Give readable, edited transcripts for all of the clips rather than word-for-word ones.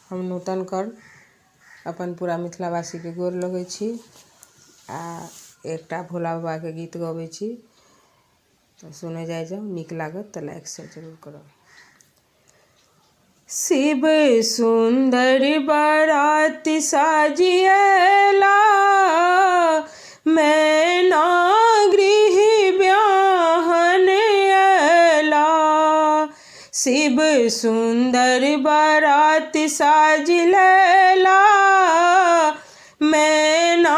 हम नूतन कर अपन पूरा मिथिलावासी के गोर लगै छी आ एकटा भोला बाबा के गीत गबै छी। तो सुने जाए जाओ, नीक लागत तो लाइक शेयर जरूर करो। शिव सुंदर बारात साजिएला, मैना गृह ब्याहन एला। शिव सुंदर बारात साजिएला, मैना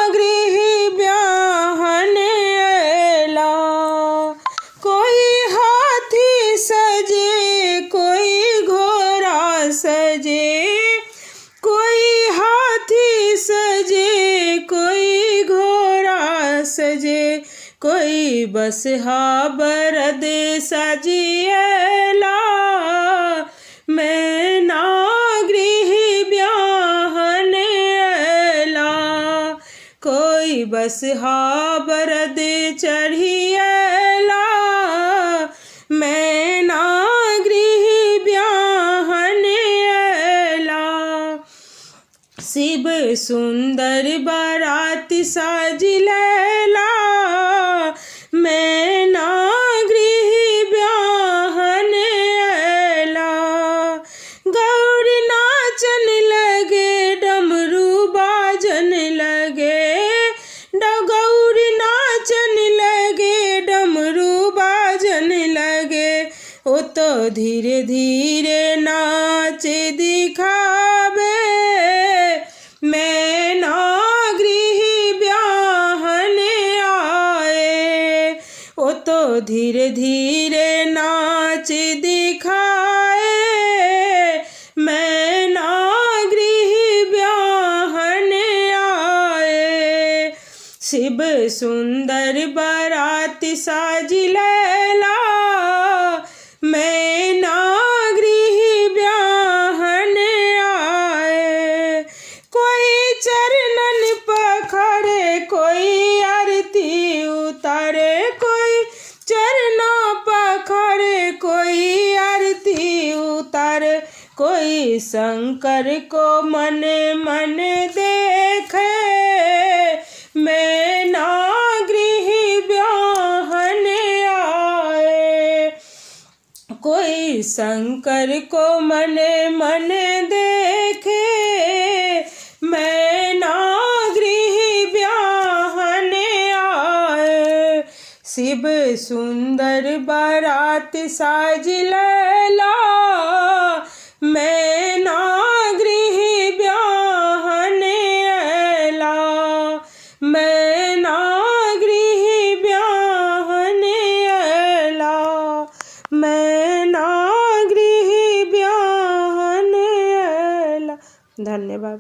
गृह ब्याहन एला। कोई हाथी सजे, कोई घोड़ा सजे, कोई हाथी सजे, कोई घोड़ा सजे, कोई बसहा बरद सजिएला, मैना गृह ब्याहन एला। कोई बसहा बरद चढ़िएला, मैना गृह ब्याहन एला। शिव सुंदर बारात साजिएला, मैना गृह ब्याहन एला। गौर नाचन लगे, डमरू बाजन लगे, गौर नाचन लगे, डमरू बाजन लगे। ओ तो धीरे धीरे नाच दिखावे, मैना गृह ब्याहन आए। ओ तो धीरे धीरे नाच दिखाए, मैना गृह ब्याहन आए। शिव सुंदर बारात साजिएला, मैना गृह ब्याहन आए। कोई चरणन पखारे, कोई आरती उतारे, कोई चरणों पखारे, कोई आरती उतारे। कोई शंकर को मन मन देखे, मैना गृह ब्याहन आए। कोई शंकर को मन मन देखे, मैना गृह ब्याहन आए। शिव सुंदर बारात साजिएला, मैना गृह ब्याहन एला। मैना गृह ब्याहन एला, मैना गृह ब्याहन एला। धन्यवाद।